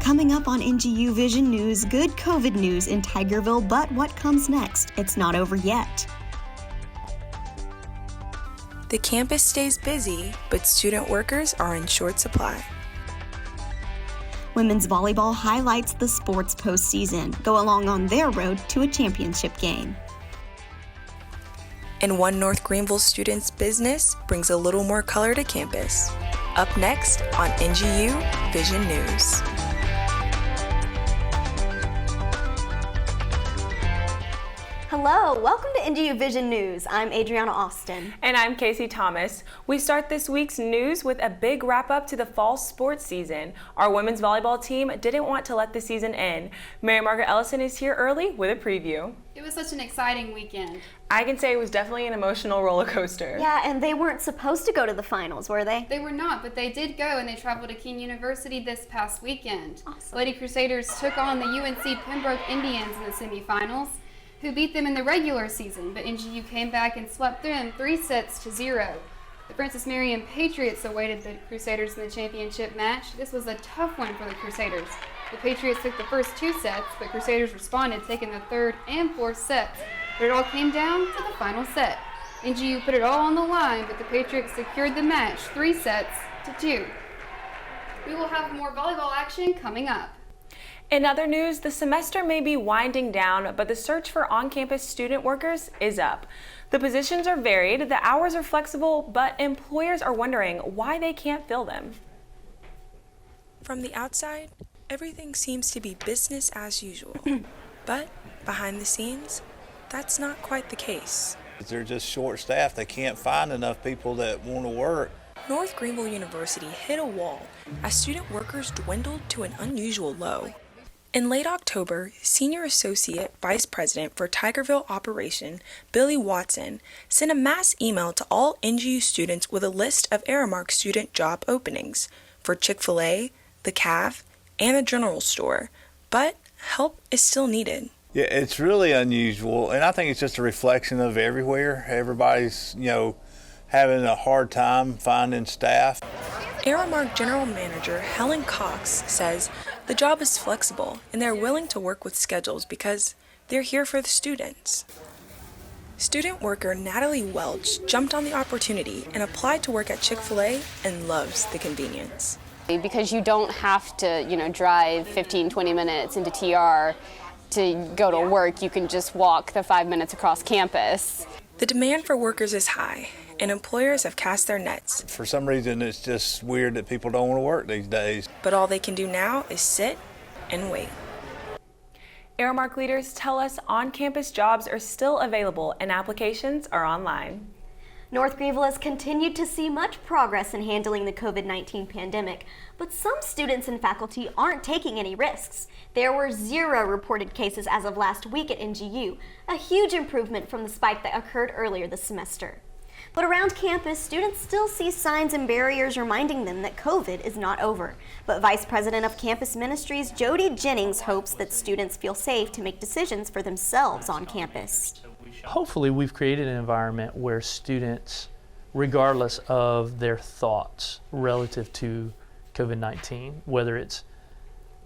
Coming up on NGU Vision News, good COVID news in Tigerville, but what comes next? It's not over yet. The campus stays busy, but student workers are in short supply. Women's volleyball highlights the sports postseason, go along on their road to a championship game. And one North Greenville student's business brings a little more color to campus. Up next on NGU Vision News. Hello, welcome to NGU Vision News. I'm Adriana Austin. And I'm Casey Thomas. We start this week's news with a big wrap-up to the fall sports season. Our women's volleyball team didn't want to let the season end. Mary Margaret Ellison is here early with a preview. It was such an exciting weekend. I can say it was definitely an emotional roller coaster. Yeah, and they weren't supposed to go to the finals, were they? They were not, but they did go, and they traveled to King University this past weekend. Awesome. Lady Crusaders took on the UNC Pembroke Indians in the semifinals, who beat them in the regular season, but NGU came back and swept them 3-0. The Francis Marion Patriots awaited the Crusaders in the championship match. This was a tough one for the Crusaders. The Patriots took the first 2 sets, but Crusaders responded, taking the third and fourth sets. But it all came down to the final set. NGU put it all on the line, but the Patriots secured the match 3-2. We will have more volleyball action coming up. In other news, the semester may be winding down, but the search for on-campus student workers is up. The positions are varied, the hours are flexible, but employers are wondering why they can't fill them. From the outside, everything seems to be business as usual. But behind the scenes, that's not quite the case. They're just short-staffed. They can't find enough people that want to work. North Greenville University hit a wall as student workers dwindled to an unusual low. In late October, Senior Associate Vice President for Tigerville Operation, Billy Watson, sent a mass email to all NGU students with a list of Aramark student job openings for Chick-fil-A, the Cav, and the General Store, but help is still needed. Yeah, it's really unusual, and I think it's just a reflection of everywhere. Everybody's, having a hard time finding staff. Aramark General Manager Helen Cox says the job is flexible and they're willing to work with schedules because they're here for the students. Student worker Natalie Welch jumped on the opportunity and applied to work at Chick-fil-A and loves the convenience. Because you don't have to, drive 15-20 minutes into TR to go to work. You can just walk the 5 minutes across campus. The demand for workers is high, and employers have cast their nets. For some reason, it's just weird that people don't want to work these days. But all they can do now is sit and wait. Aramark leaders tell us on-campus jobs are still available and applications are online. North Greenville has continued to see much progress in handling the COVID-19 pandemic, but some students and faculty aren't taking any risks. There were 0 reported cases as of last week at NGU, a huge improvement from the spike that occurred earlier this semester. But around campus, students still see signs and barriers reminding them that COVID is not over. But Vice President of Campus Ministries, Jody Jennings, hopes that students feel safe to make decisions for themselves on campus. Hopefully we've created an environment where students, regardless of their thoughts relative to COVID-19, whether it's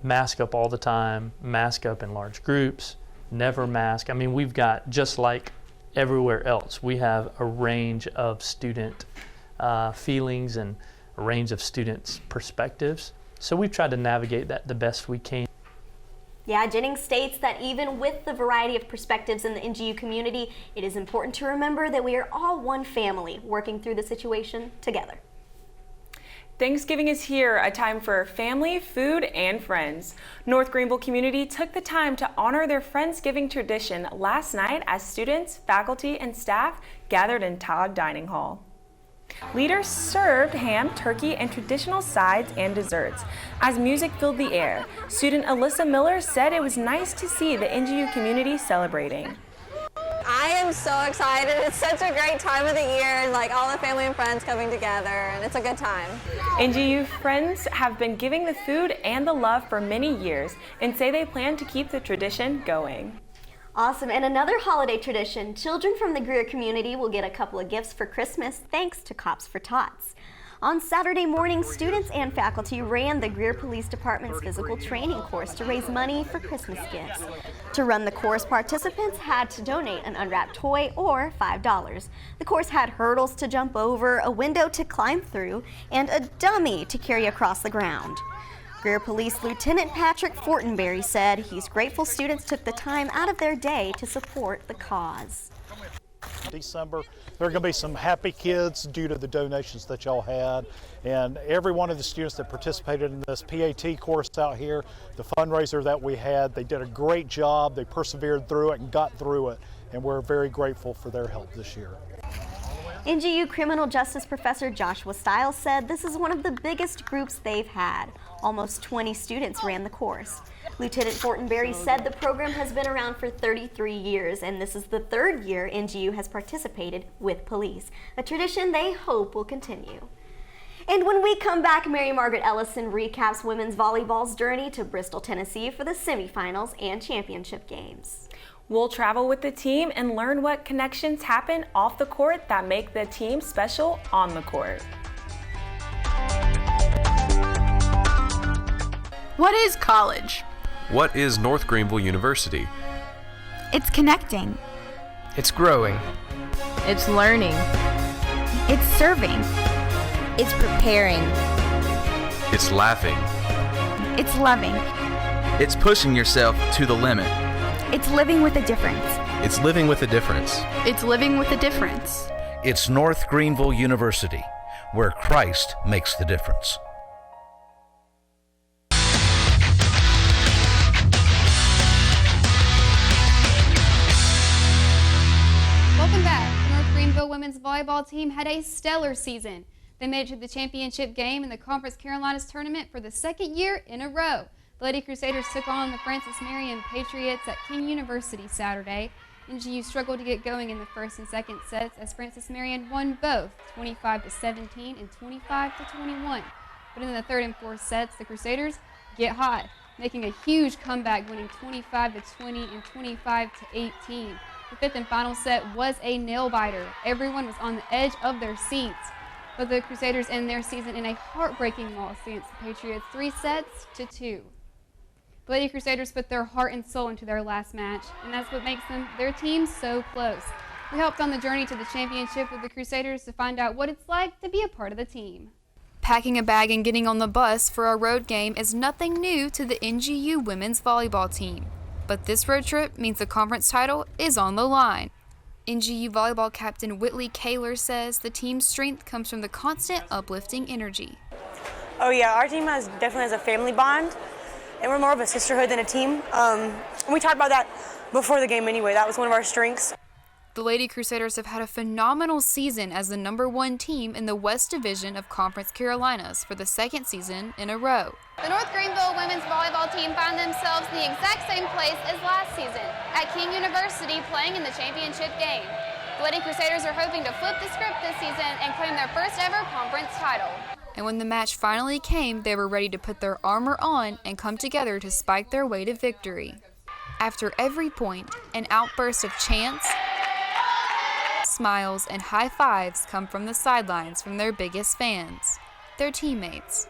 mask up all the time, mask up in large groups, never mask. I mean, we've got, just like everywhere else, we have a range of student feelings and a range of students' perspectives. So we've tried to navigate that the best we can. Yeah, Jennings states that even with the variety of perspectives in the NGU community, it is important to remember that we are all one family working through the situation together. Thanksgiving is here, a time for family, food, and friends. North Greenville community took the time to honor their Friendsgiving tradition last night as students, faculty, and staff gathered in Todd Dining Hall. Leaders served ham, turkey, and traditional sides and desserts as music filled the air. Student Alyssa Miller said it was nice to see the NGU community celebrating. I am so excited. It's such a great time of the year, like all the family and friends coming together, and it's a good time. NGU friends have been giving the food and the love for many years and say they plan to keep the tradition going. Awesome, and another holiday tradition, children from the Greer community will get a couple of gifts for Christmas thanks to Cops for Tots. On Saturday morning, students and faculty ran the Greer Police Department's physical training course to raise money for Christmas gifts. To run the course, participants had to donate an unwrapped toy or $5. The course had hurdles to jump over, a window to climb through, and a dummy to carry across the ground. Greer Police Lieutenant Patrick Fortenberry said he's grateful students took the time out of their day to support the cause. December, there are going to be some happy kids due to the donations that y'all had, and every one of the students that participated in this PAT course out here, the fundraiser that we had, they did a great job. They persevered through it and got through it, and we're very grateful for their help this year. NGU criminal justice professor Joshua Stiles said this is one of the biggest groups they've had. Almost 20 students ran the course. Lieutenant Fortenberry said the program has been around for 33 years, and this is the third year NGU has participated with police, a tradition they hope will continue. And when we come back, Mary Margaret Ellison recaps women's volleyball's journey to Bristol, Tennessee for the semifinals and championship games. We'll travel with the team and learn what connections happen off the court that make the team special on the court. What is college? What is North Greenville University? It's connecting. It's growing. It's learning. It's serving. It's preparing. It's laughing. It's loving. It's pushing yourself to the limit. It's living with a difference. It's living with a difference. It's living with a difference. It's North Greenville University, where Christ makes the difference. Welcome back. The North Greenville women's volleyball team had a stellar season. They made it to the championship game in the Conference Carolinas tournament for the second year in a row. The Lady Crusaders took on the Francis Marion Patriots at King University Saturday. NGU struggled to get going in the first and second sets as Francis Marion won both 25-17 and 25-21. But in the third and fourth sets, the Crusaders get hot, making a huge comeback, winning 25-20 and 25-18. The fifth and final set was a nail-biter. Everyone was on the edge of their seats. But the Crusaders end their season in a heartbreaking loss against the Patriots, 3-2. The Lady Crusaders put their heart and soul into their last match, and that's what makes their team so close. We helped on the journey to the championship with the Crusaders to find out what it's like to be a part of the team. Packing a bag and getting on the bus for a road game is nothing new to the NGU women's volleyball team. But this road trip means the conference title is on the line. NGU volleyball captain Whitley Kaler says the team's strength comes from the constant uplifting energy. Oh yeah, our team definitely has a family bond. And we're more of a sisterhood than a team. We talked about that before the game anyway. That was one of our strengths. The Lady Crusaders have had a phenomenal season as the #1 team in the West Division of Conference Carolinas for the second season in a row. The North Greenville women's volleyball team find themselves in the exact same place as last season, at King University playing in the championship game. The Lady Crusaders are hoping to flip the script this season and claim their first ever conference title. And when the match finally came, they were ready to put their armor on and come together to spike their way to victory. After every point, an outburst of chants, smiles, and high fives come from the sidelines from their biggest fans, their teammates.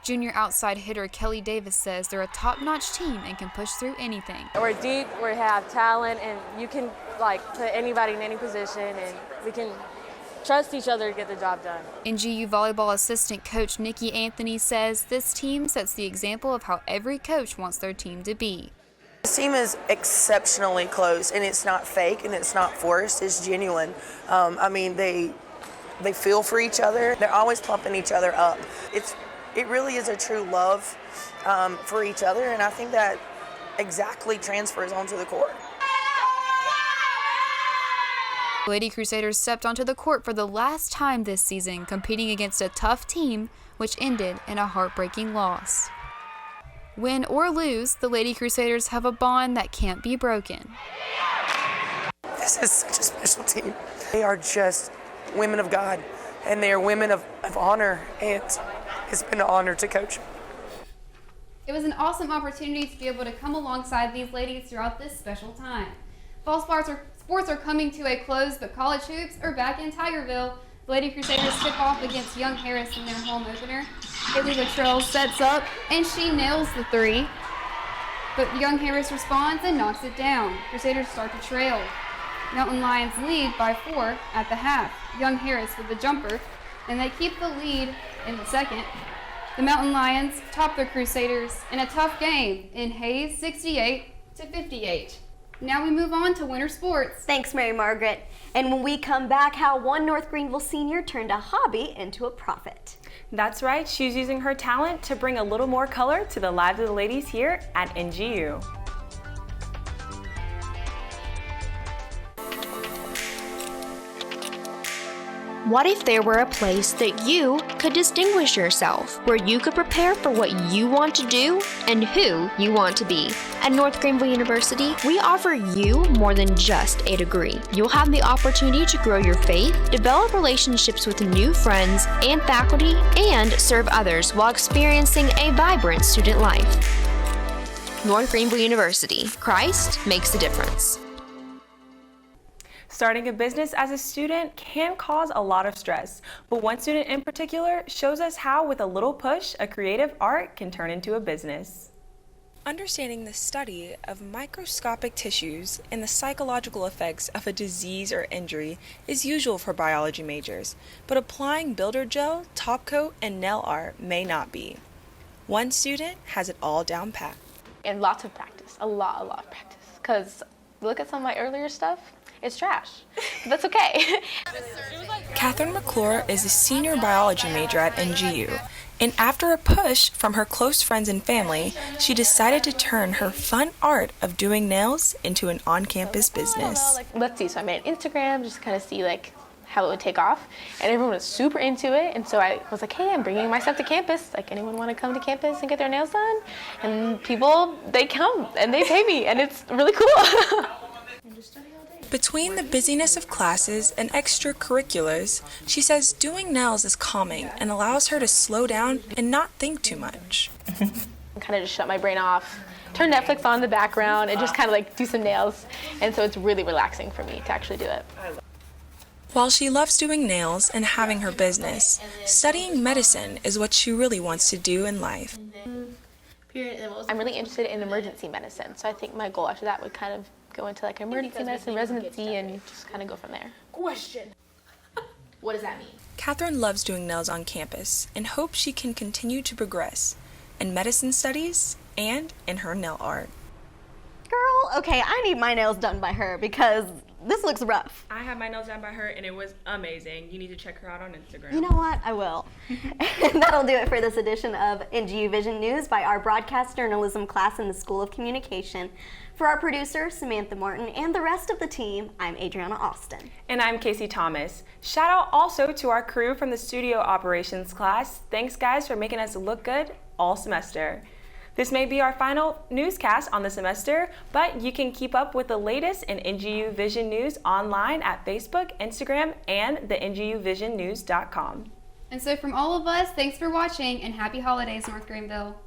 Junior outside hitter Kelly Davis says they're a top-notch team and can push through anything. We're deep, we have talent, and you can put anybody in any position, and we can trust each other to get the job done. NGU volleyball assistant coach Nikki Anthony says this team sets the example of how every coach wants their team to be. This team is exceptionally close, and it's not fake and it's not forced, it's genuine. They feel for each other. They're always pumping each other up. It really is a true love for each other, and I think that exactly transfers onto the court. Lady Crusaders stepped onto the court for the last time this season, competing against a tough team, which ended in a heartbreaking loss. Win or lose, the Lady Crusaders have a bond that can't be broken. This is such a special team. They are just women of God, and they are women of honor, and it's been an honor to coach. It was an awesome opportunity to be able to come alongside these ladies throughout this special time. Fall sports are coming to a close, but college hoops are back in Tigerville. The Lady Crusaders tip off against Young Harris in their home opener. Haley Luttrell sets up, and she nails the three. But Young Harris responds and knocks it down. Crusaders start to trail. Mountain Lions lead by 4 at the half. Young Harris with the jumper, and they keep the lead in the second. The Mountain Lions top their Crusaders in a tough game in Hayes 68-58. Now we move on to winter sports. Thanks, Mary Margaret. And when we come back, how one North Greenville senior turned a hobby into a profit. That's right, she's using her talent to bring a little more color to the lives of the ladies here at NGU. What if there were a place that you could distinguish yourself, where you could prepare for what you want to do and who you want to be? At North Greenville University, we offer you more than just a degree. You'll have the opportunity to grow your faith, develop relationships with new friends and faculty, and serve others while experiencing a vibrant student life. North Greenville University. Christ makes a difference. Starting a business as a student can cause a lot of stress, but one student in particular shows us how, with a little push, a creative art can turn into a business. Understanding the study of microscopic tissues and the psychological effects of a disease or injury is usual for biology majors, but applying builder gel, top coat, and nail art may not be. One student has it all down pat. And lots of practice, a lot of practice, because look at some of my earlier stuff. It's trash. That's okay. Catherine Mcclure is a senior biology major at NGU, and after a push from her close friends and family, she decided to turn her fun art of doing nails into an on-campus business. Let's see, so I made an Instagram just to kind of see how it would take off, and everyone was super into it, and so I was like, hey, I'm bringing my stuff to campus. Anyone want to come to campus and get their nails done? And people, they come and they pay me, and it's really cool. Between the busyness of classes and extracurriculars, she says doing nails is calming and allows her to slow down and not think too much. Kind of just shut my brain off, turn Netflix on in the background, and just kind of do some nails. And so it's really relaxing for me to actually do it. While she loves doing nails and having her business, studying medicine is what she really wants to do in life. I'm really interested in emergency medicine, so I think my goal after that would kind of go into an emergency medicine residency and just kind of go from there. Question. What does that mean? Catherine loves doing nails on campus and hopes she can continue to progress in medicine studies and in her nail art. Girl, okay, I need my nails done by her because this looks rough. I had my nails done by her and it was amazing. You need to check her out on Instagram. You know what? I will. And that'll do it for this edition of NGU Vision News by our broadcast journalism class in the School of Communication. For our producer, Samantha Martin, and the rest of the team, I'm Adriana Austin. And I'm Casey Thomas. Shout out also to our crew from the studio operations class. Thanks, guys, for making us look good all semester. This may be our final newscast on the semester, but you can keep up with the latest in NGU Vision News online at Facebook, Instagram, and the NGUVisionNews.com. And so from all of us, thanks for watching and happy holidays, North Greenville.